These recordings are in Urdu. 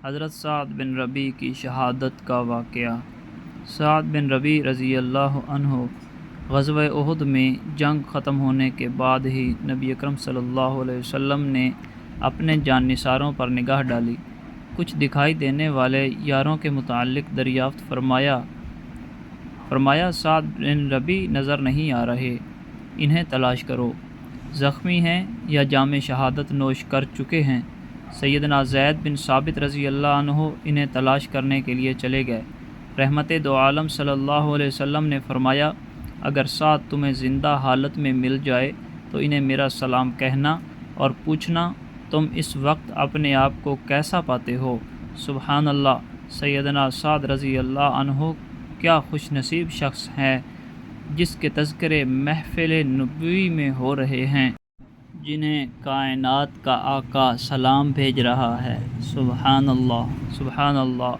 حضرت سعد بن ربیع کی شہادت کا واقعہ۔ سعد بن ربیع رضی اللہ عنہ غزوہ احد میں جنگ ختم ہونے کے بعد ہی نبی اکرم صلی اللہ علیہ وسلم نے اپنے جان نثاروں پر نگاہ ڈالی۔ کچھ دکھائی دینے والے یاروں کے متعلق دریافت فرمایا سعد بن ربیع نظر نہیں آ رہے، انہیں تلاش کرو، زخمی ہیں یا جام شہادت نوش کر چکے ہیں۔ سیدنا زید بن ثابت رضی اللہ عنہ انہیں تلاش کرنے کے لیے چلے گئے۔ رحمت دو عالم صلی اللہ علیہ وسلم نے فرمایا، اگر سعد تمہیں زندہ حالت میں مل جائے تو انہیں میرا سلام کہنا اور پوچھنا تم اس وقت اپنے آپ کو کیسا پاتے ہو۔ سبحان اللہ، سیدنا سعد رضی اللہ عنہ کیا خوش نصیب شخص ہیں جس کے تذکرے محفل نبوی میں ہو رہے ہیں، جنہیں کائنات کا آقا سلام بھیج رہا ہے۔ سبحان اللہ، سبحان اللہ۔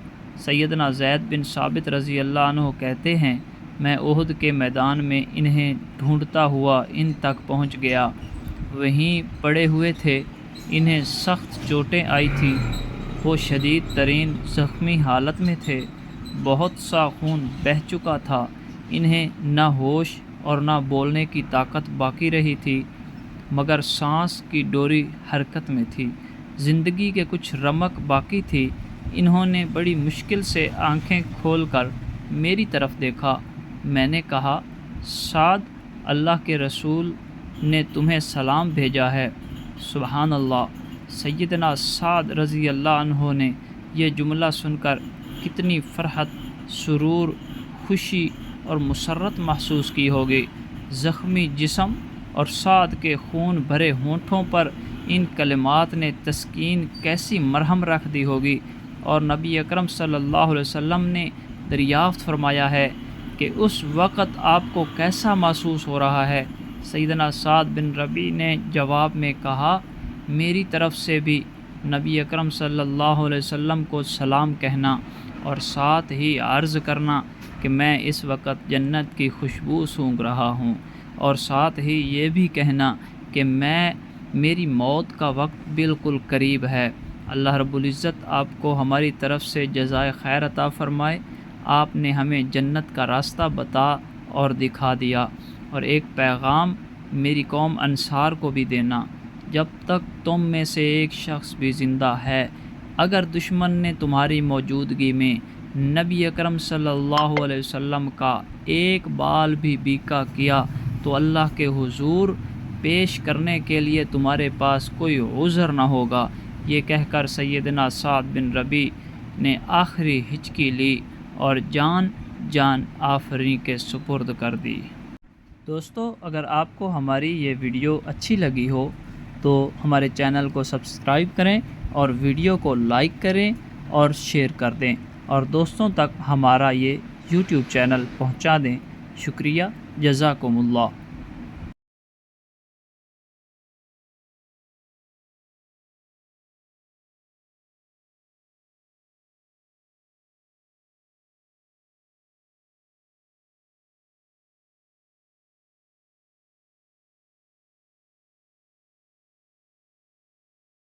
سیدنا زید بن ثابت رضی اللہ عنہ کہتے ہیں، میں احد کے میدان میں انہیں ڈھونڈتا ہوا ان تک پہنچ گیا، وہیں پڑے ہوئے تھے، انہیں سخت چوٹیں آئی تھیں، وہ شدید ترین زخمی حالت میں تھے، بہت سا خون بہہ چکا تھا، انہیں نہ ہوش اور نہ بولنے کی طاقت باقی رہی تھی، مگر سانس کی ڈوری حرکت میں تھی، زندگی کے کچھ رمق باقی تھی۔ انہوں نے بڑی مشکل سے آنکھیں کھول کر میری طرف دیکھا۔ میں نے کہا، سعد، اللہ کے رسول نے تمہیں سلام بھیجا ہے۔ سبحان اللہ۔ سیدنا سعد رضی اللہ عنہ نے یہ جملہ سن کر کتنی فرحت، سرور، خوشی اور مسرت محسوس کی ہوگی۔ زخمی جسم اور سعد کے خون بھرے ہونٹوں پر ان کلمات نے تسکین کیسی مرہم رکھ دی ہوگی، اور نبی اکرم صلی اللہ علیہ وسلم نے دریافت فرمایا ہے کہ اس وقت آپ کو کیسا محسوس ہو رہا ہے۔ سیدنا سعد بن ربیع نے جواب میں کہا، میری طرف سے بھی نبی اکرم صلی اللہ علیہ وسلم کو سلام کہنا اور ساتھ ہی عرض کرنا کہ میں اس وقت جنت کی خوشبو سونگھ رہا ہوں، اور ساتھ ہی یہ بھی کہنا کہ میری موت کا وقت بالکل قریب ہے۔ اللہ رب العزت آپ کو ہماری طرف سے جزائے خیر عطا فرمائے۔ آپ نے ہمیں جنت کا راستہ بتا اور دکھا دیا، اور ایک پیغام میری قوم انصار کو بھی دینا، جب تک تم میں سے ایک شخص بھی زندہ ہے، اگر دشمن نے تمہاری موجودگی میں نبی اکرم صلی اللہ علیہ وسلم کا ایک بال بھی بیکا کیا تو اللہ کے حضور پیش کرنے کے لیے تمہارے پاس کوئی عذر نہ ہوگا۔ یہ کہہ کر سیدنا سعد بن ربیع نے آخری ہچکی لی اور جان آفریں کے سپرد کر دی۔ دوستو، اگر آپ کو ہماری یہ ویڈیو اچھی لگی ہو تو ہمارے چینل کو سبسکرائب کریں اور ویڈیو کو لائک کریں اور شیئر کر دیں، اور دوستوں تک ہمارا یہ یوٹیوب چینل پہنچا دیں۔ شکریہ، جزاکم اللہ۔